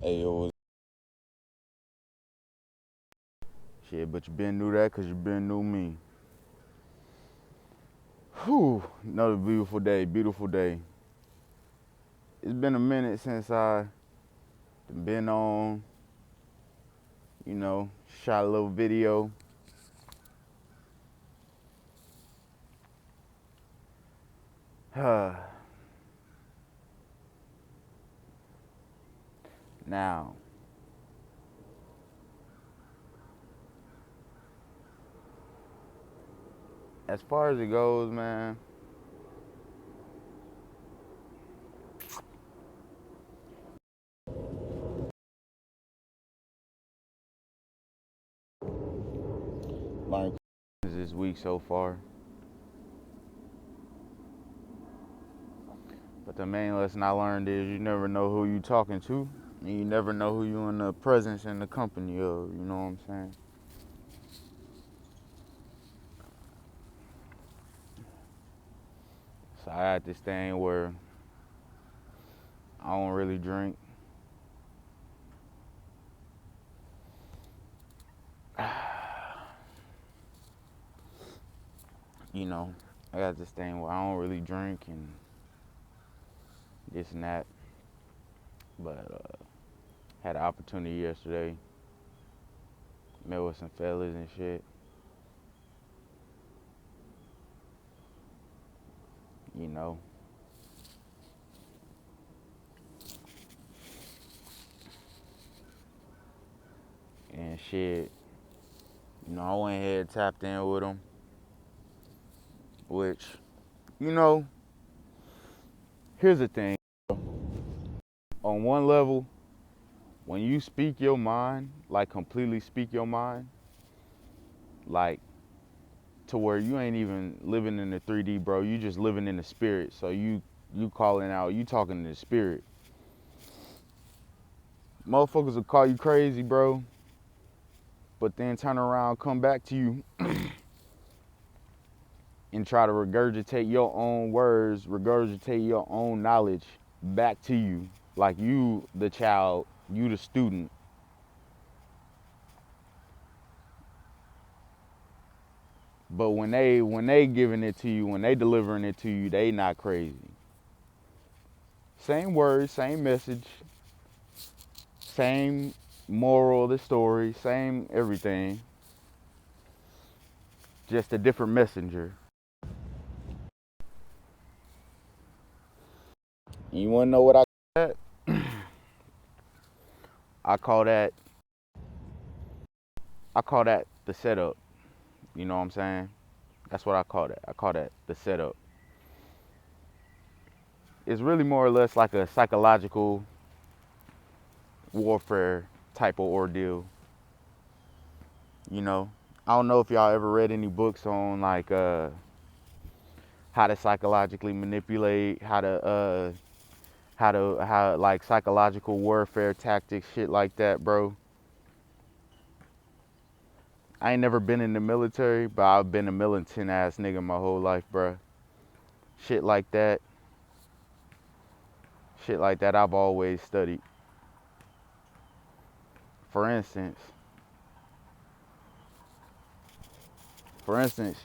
Hey, yo, shit, but you been knew that because you been knew me. Whew, another beautiful day, beautiful day. It's been a minute since I been on, you know, shot a little video. Now, as far as it goes, man, learned this week so far. But the main lesson I learned is you never know who you talking to, and you never know who you in the presence and the company of. You know what I'm saying? So I had this thing where I don't really drink. You know, I got this thing where I don't really drink and this and that. But had an opportunity yesterday, met with some fellas and shit. You know, and shit. You know, I went ahead and tapped in with them, which, you know, here's the thing. On one level, when you speak your mind, like completely speak your mind, like to where you ain't even living in the 3D, bro. You just living in the spirit. So you calling out, you talking to the spirit. Motherfuckers will call you crazy, bro, but then turn around, come back to you and try to regurgitate your own words, regurgitate your own knowledge back to you. Like you the child, you the student. But when they giving it to you, when they delivering it to you, they not crazy. Same words, same message, same moral of the story, same everything. Just a different messenger. And you wanna know what I call that? I call that I call that the setup. You know what I'm saying? That's what I call that. I call that the setup. It's really more or less like a psychological warfare type of ordeal. You know, I don't know if y'all ever read any books on like how to psychologically manipulate, how like psychological warfare tactics, shit like that, bro. I ain't never been in the military, but I've been a militant ass nigga my whole life, bro. Shit like that. Shit like that I've always studied. For instance,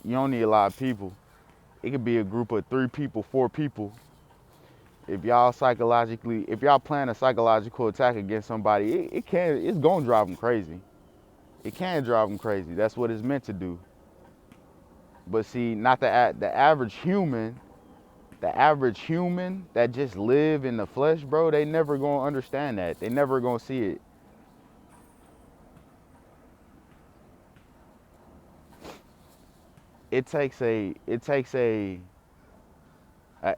you don't need a lot of people. It could be a group of 3 people, 4 people. If y'all plan a psychological attack against somebody, it's gonna drive them crazy. It can drive them crazy. That's what it's meant to do. But see, not the average human, that just live in the flesh, bro, they never gonna understand that. They never gonna see it. It takes a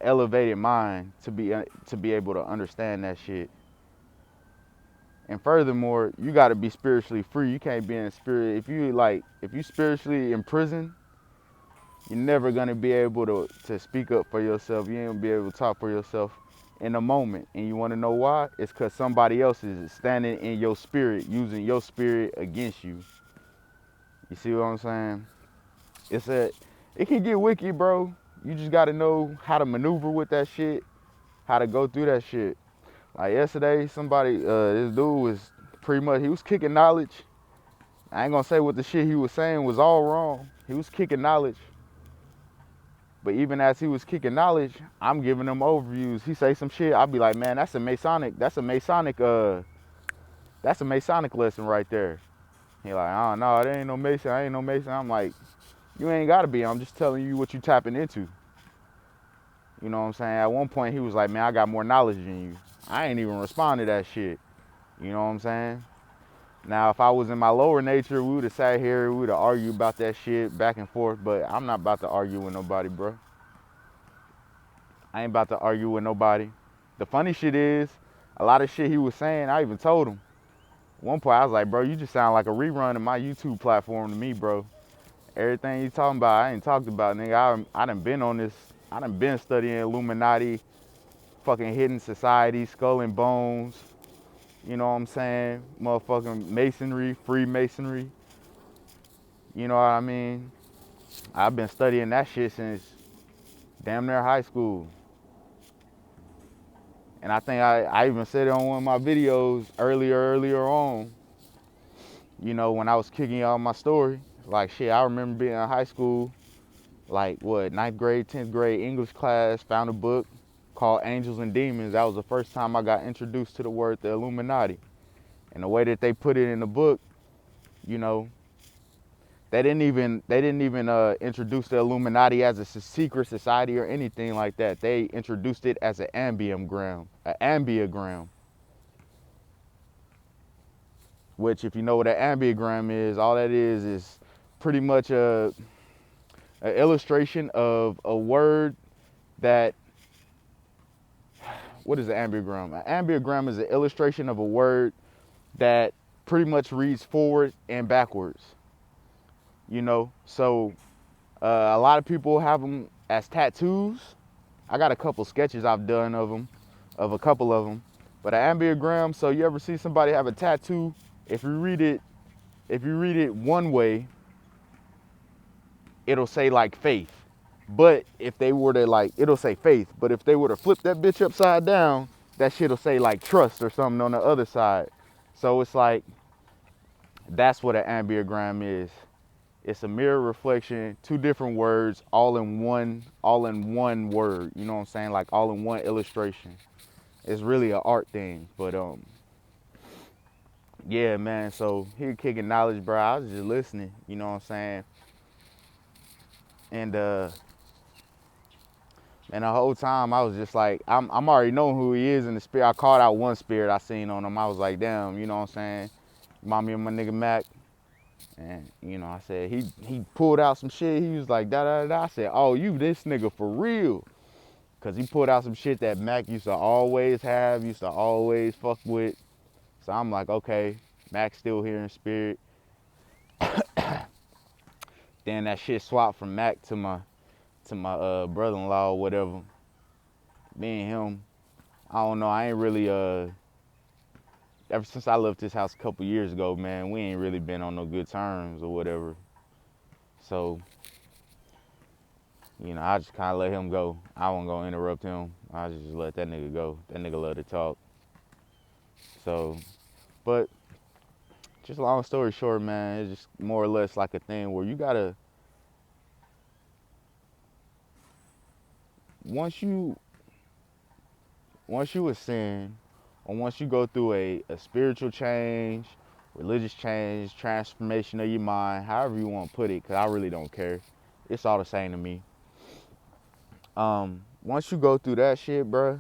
elevated mind to be able to understand that shit. And furthermore, you got to be spiritually free. You can't be in spirit. If you spiritually in prison, you're never gonna be able to speak up for yourself. You ain't gonna be able to talk for yourself in a moment. And you want to know why? It's because somebody else is standing in your spirit, using your spirit against you. You see what I'm saying? It can get wicked, bro. You just got to know how to maneuver with that shit, how to go through that shit. Like yesterday, somebody, this dude was pretty much, he was kicking knowledge. I ain't gonna say what the shit he was saying was all wrong. He was kicking knowledge. But even as he was kicking knowledge, I'm giving him overviews. He say some shit, I'll be like, man, that's a Masonic lesson right there. He like, oh no, there ain't no Mason, I ain't no Mason. I'm like, you ain't gotta be. I'm just telling you what you tapping into. You know what I'm saying? At one point he was like, man, I got more knowledge than you. I ain't even respond to that shit. You know what I'm saying? Now, if I was in my lower nature, we would have sat here, we would have argued about that shit back and forth, but I'm not about to argue with nobody, bro. I ain't about to argue with nobody. The funny shit is, a lot of shit he was saying, I even told him. At one point, I was like, bro, you just sound like a rerun of my YouTube platform to me, bro. Everything you talking about, I ain't talked about, nigga. I done been on this, I done been studying Illuminati, fucking hidden society, skull and bones, you know what I'm saying? Motherfucking masonry, Freemasonry, you know what I mean? I've been studying that shit since damn near high school. And I think I even said it on one of my videos earlier on, you know, when I was kicking y'all my story. Like, shit, I remember being in high school, like, what, 9th grade, 10th grade English class, found a book called Angels and Demons. That was the first time I got introduced to the word the Illuminati. And the way that they put it in the book, you know, they didn't even introduce the Illuminati as a secret society or anything like that. They introduced it as an ambiogram, which, if you know what an ambiogram is, all that is pretty much an illustration of a word that, what is an ambiogram? An ambiogram is an illustration of a word that pretty much reads forward and backwards, you know? So a lot of people have them as tattoos. I got a couple sketches I've done of them, of a couple of them. But an ambiogram, so you ever see somebody have a tattoo, if you read it one way, it'll say like faith. But if they were to like, it'll say faith. But if they were to flip that bitch upside down, that shit'll say like trust or something on the other side. So it's like, that's what an ambiogram is. It's a mirror reflection, two different words, all in one word. You know what I'm saying? Like all in one illustration. It's really an art thing. But yeah, man. So here kicking knowledge, bro. I was just listening. You know what I'm saying? And and the whole time I was just like, I'm already knowing who he is in the spirit. I called out one spirit I seen on him. I was like, damn, you know what I'm saying? Remind me of my nigga Mac. And, you know, I said, he pulled out some shit. He was like, da da da. I said, oh, you this nigga for real. Because he pulled out some shit that Mac used to always have, used to always fuck with. So I'm like, okay, Mac's still here in spirit. Then that shit swapped from Mac to my brother-in-law or whatever. Me and him, I don't know, I ain't really, ever since I left this house a couple years ago, man, we ain't really been on no good terms or whatever. So, you know, I just kind of let him go. I wasn't going to interrupt him. I just let that nigga go. That nigga love to talk. So, but just long story short, man, it's just more or less like a thing where you got to, once you ascend, or once you go through a spiritual change, religious change, transformation of your mind, however you want to put it, because I really don't care. It's all the same to me. Once you go through that shit, bruh,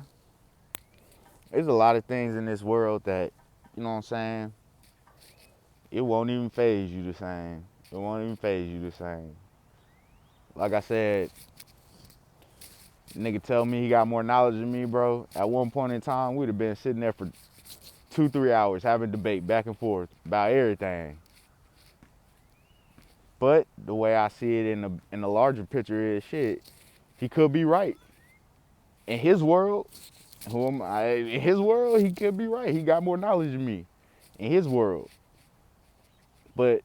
there's a lot of things in this world that, you know what I'm saying, it won't even phase you the same. It won't even phase you the same. Like I said, nigga tell me he got more knowledge than me, bro. At one point in time, we'd have been sitting there for 2-3 hours having debate back and forth about everything. But the way I see it in the larger picture is, shit, he could be right. In his world, in his world, he could be right. He got more knowledge than me in his world. But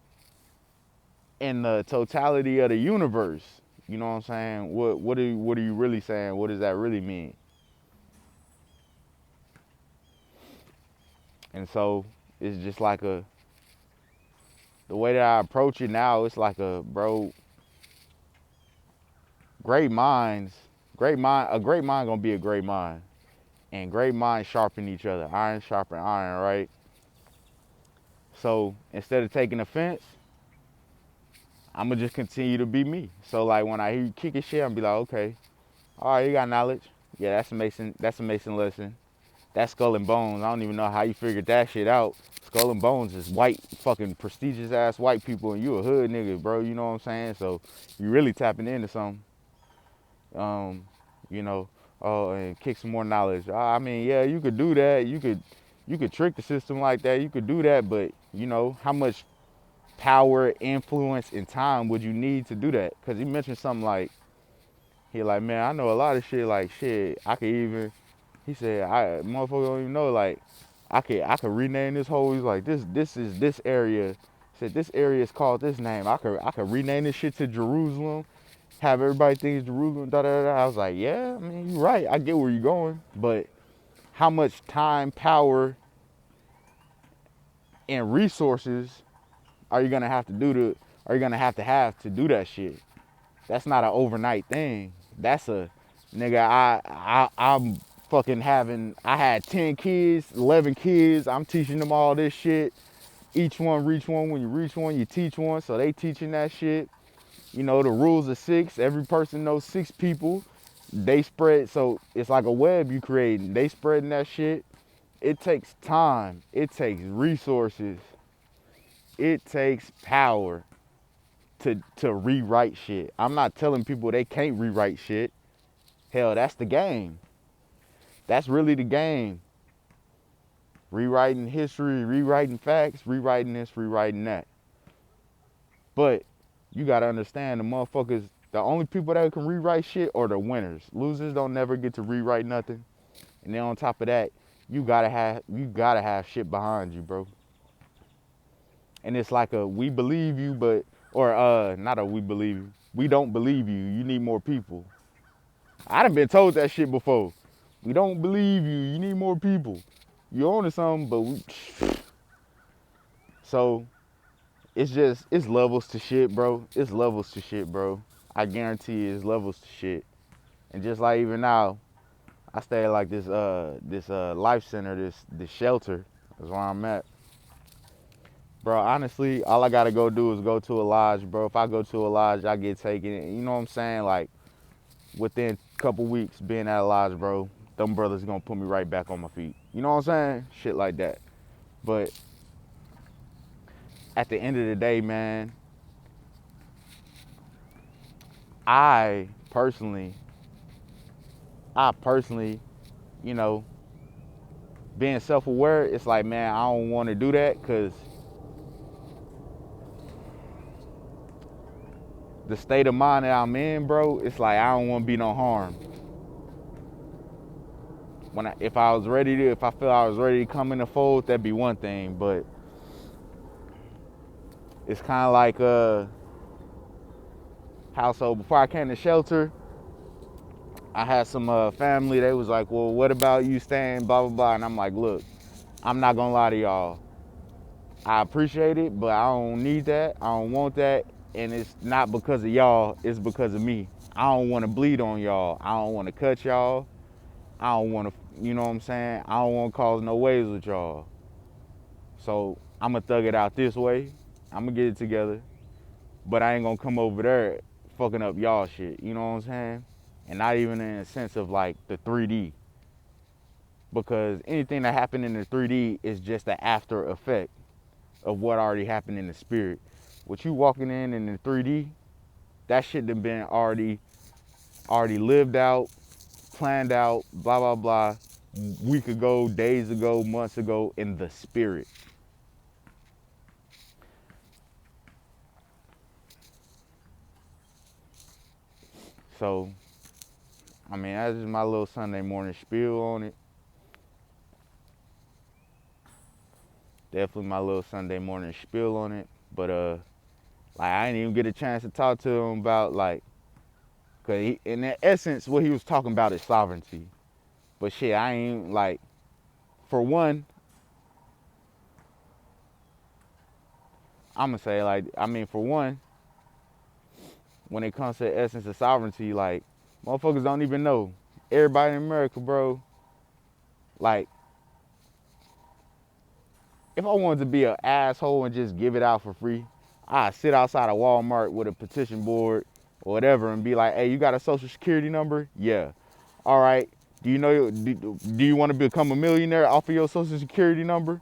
in the totality of the universe, you know what I'm saying? What are you really saying? What does that really mean? And so it's just like the way that I approach it now, it's like bro, great minds, a great mind gonna be a great mind. And great minds sharpen each other. Iron sharpen iron, right? So instead of taking offense, I'ma just continue to be me. So like when I hear you kicking shit, I'm be like, okay, all right, you got knowledge. Yeah, that's a Mason lesson. That's Skull and Bones. I don't even know how you figured that shit out. Skull and Bones is white, fucking prestigious ass white people, and you a hood nigga, bro. You know what I'm saying? So you really tapping into something. You know, oh, and kick some more knowledge. I mean, yeah, you could do that. You could trick the system like that. You could do that, but you know, how much power, influence, and time would you need to do that? Because he mentioned something like, he like, man, I know a lot of shit. Like shit, I could even. He said, I motherfucker don't even know. Like, I could rename this whole. He's like, this is this area. He said this area is called this name. I could rename this shit to Jerusalem. Have everybody think it's Jerusalem. Da da da. I was like, yeah, I mean, you're right. I get where you're going, but how much time, power, and resources are you gonna have to do to? Are you gonna have to do that shit? That's not an overnight thing. That's a nigga. I'm fucking having. I had 10 kids, 11 kids. I'm teaching them all this shit. Each one reach one. When you reach one, you teach one. So they teaching that shit. You know the rules of six. Every person knows 6 people. They spread. So it's like a web you creating. They spreading that shit. It takes time. It takes resources. It takes power to rewrite shit. I'm not telling people they can't rewrite shit. Hell, that's the game. That's really the game. Rewriting history, rewriting facts, rewriting this, rewriting that. But you gotta understand the motherfuckers, the only people that can rewrite shit are the winners. Losers don't never get to rewrite nothing. And then on top of that, you gotta have shit behind you, bro. And it's like a we believe you, but or not a we believe you. We don't believe you. You need more people. I done been told that shit before. We don't believe you. You need more people. You're on to something, but so it's levels to shit, bro. It's levels to shit, bro. I guarantee you it's levels to shit. And just like even now, I stay at like this life center, this shelter. That's where I'm at. Bro, honestly, all I gotta go do is go to a lodge, bro. If I go to a lodge, I get taken. You know what I'm saying? Like, within a couple weeks being at a lodge, bro, them brothers gonna put me right back on my feet. You know what I'm saying? Shit like that. But at the end of the day, man, I personally, you know, being self-aware, it's like, man, I don't want to do that because the state of mind that I'm in, bro, it's like I don't want to be no harm. If I feel I was ready to come in the fold, that'd be one thing. But it's kind of like household. Before I came to shelter, I had some family. They was like, well, what about you staying, blah, blah, blah. And I'm like, look, I'm not going to lie to y'all. I appreciate it, but I don't need that. I don't want that. And it's not because of y'all. It's because of me. I don't want to bleed on y'all. I don't want to cut y'all. I don't want to, you know what I'm saying? I don't want to cause no waves with y'all. So I'm going to thug it out this way. I'm going to get it together. But I ain't going to come over there fucking up y'all shit. You know what I'm saying? And not even in a sense of like the 3D. Because anything that happened in the 3D is just the after effect of what already happened in the spirit. What you walking in the 3D, that shit done been already lived out, planned out, blah, blah, blah, week ago, days ago, months ago in the spirit. So, I mean, that's just my little Sunday morning spiel on it. Definitely my little Sunday morning spiel on it. But, like, I didn't even get a chance to talk to him about, like, because in essence, what he was talking about is sovereignty. But shit, I ain't, like, for one, I'm gonna say like, I mean, for one, when it comes to the essence of sovereignty, like motherfuckers don't even know. Everybody in America, bro, like if I wanted to be an asshole and just give it out for free, I'd sit outside of Walmart with a petition board or whatever and be like, hey, you got a social security number? Yeah. All right. Do you know, do you want to become a millionaire off of your social security number?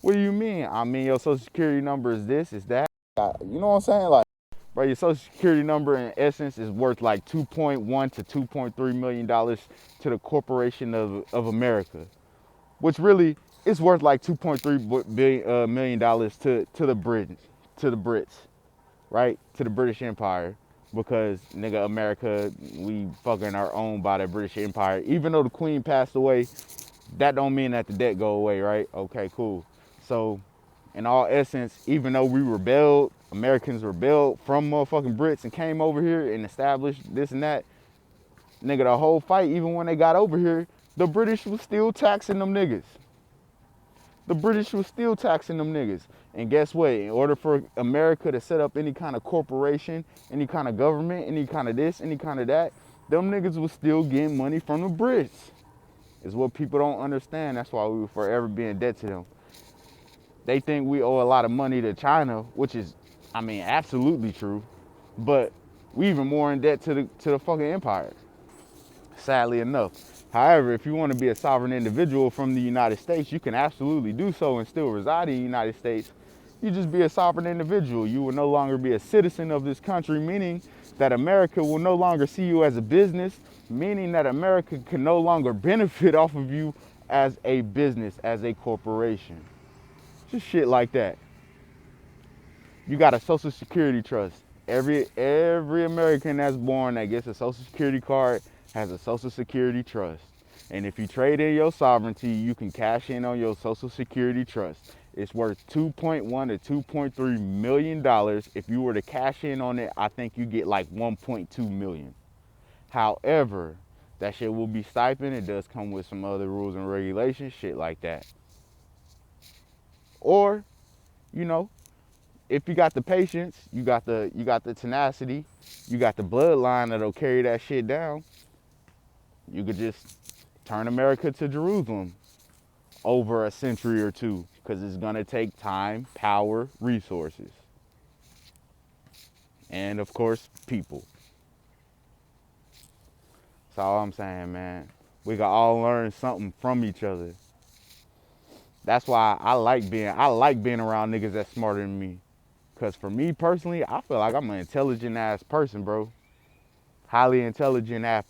What do you mean? I mean, your social security number is this, is that. You know what I'm saying? Like, bro, your social security number in essence is worth like 2.1 to 2.3 million dollars to the corporation of America, which really is worth like 2.3 million dollars to the Brits, right? To the British Empire, because nigga America, we fucking are owned by the British Empire. Even though the Queen passed away, that don't mean that the debt go away, right? Okay, cool. So, in all essence, even though we rebelled, Americans rebelled from motherfucking Brits and came over here and established this and that, nigga, the whole fight, even when they got over here, the British was still taxing them niggas. The British was still taxing them niggas. And guess what? In order for America to set up any kind of corporation, any kind of government, any kind of this, any kind of that, them niggas was still getting money from the Brits. Is what people don't understand. That's why we will forever be in debt to them. They think we owe a lot of money to China, which is, I mean, absolutely true. But we even more in debt to the fucking empire, sadly enough. However, if you want to be a sovereign individual from the United States, you can absolutely do so and still reside in the United States. You just be a sovereign individual. You will no longer be a citizen of this country, meaning that America will no longer see you as a business, meaning that America can no longer benefit off of you as a business, as a corporation. Just shit like that. You got a social security trust. Every American that's born that gets a social security card has a social security trust. And if you trade in your sovereignty, you can cash in on your social security trust. It's worth 2.1 to 2.3 million dollars. If you were to cash in on it, I think you get like 1.2 million. However, that shit will be stipend. It does come with some other rules and regulations, shit like that. Or, you know, if you got the patience, you got the tenacity, you got the bloodline that'll carry that shit down, you could just turn America to Jerusalem over a century or two, because it's gonna take time, power, resources, and of course, people. That's all I'm saying, man. We can all learn something from each other. That's why I like being around niggas that's smarter than me. Cause for me personally, I feel like I'm an intelligent ass person, bro. Highly intelligent ass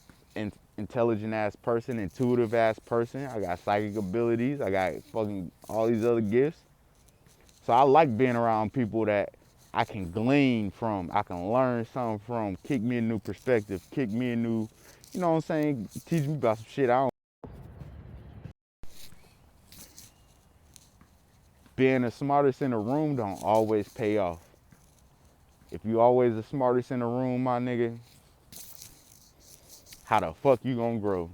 person, intuitive ass person. I got psychic abilities. I got fucking all these other gifts. So I like being around people that I can glean from. I can learn something from. Kick me a new perspective. Kick me a new, you know what I'm saying? Teach me about some shit I don't. Being the smartest in the room don't always pay off. If you always the smartest in the room, my nigga, how the fuck you gonna grow?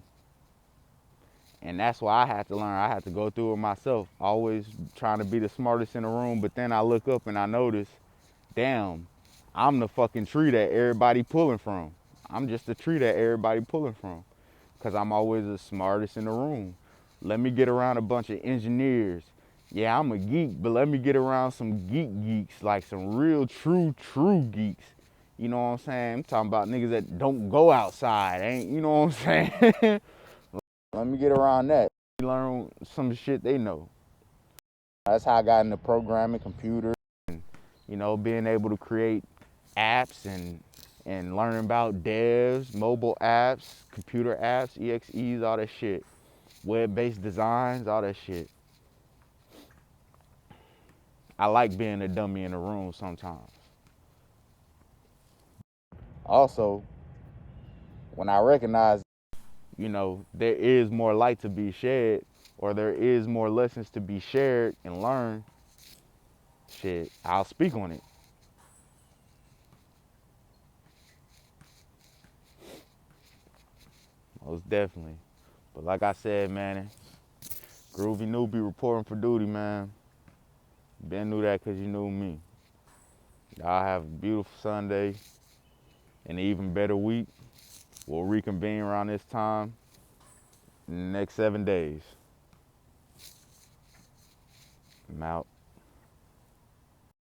And that's why I had to learn. I had to go through it myself. Always trying to be the smartest in the room, but then I look up and I notice, damn, I'm the fucking tree that everybody pulling from. I'm just the tree that everybody pulling from. Cause I'm always the smartest in the room. Let me get around a bunch of engineers. Yeah, I'm a geek, but let me get around some geeks, like some real true geeks. You know what I'm saying? I'm talking about niggas that don't go outside, ain't, you know what I'm saying? Let me get around that. Learn some shit they know. That's how I got into programming, computers, and being able to create apps and learning about devs, mobile apps, computer apps, EXEs, all that shit. Web-based designs, all that shit. I like being a dummy in the room sometimes. Also, when I recognize, there is more light to be shed, or there is more lessons to be shared and learned, shit, I'll speak on it. Most definitely. But like I said, man, Groovy Newbie reporting for duty, man. Ben knew that because you knew me. Y'all have a beautiful Sunday, an even better week. We'll reconvene around this time in the next 7 days. I'm out.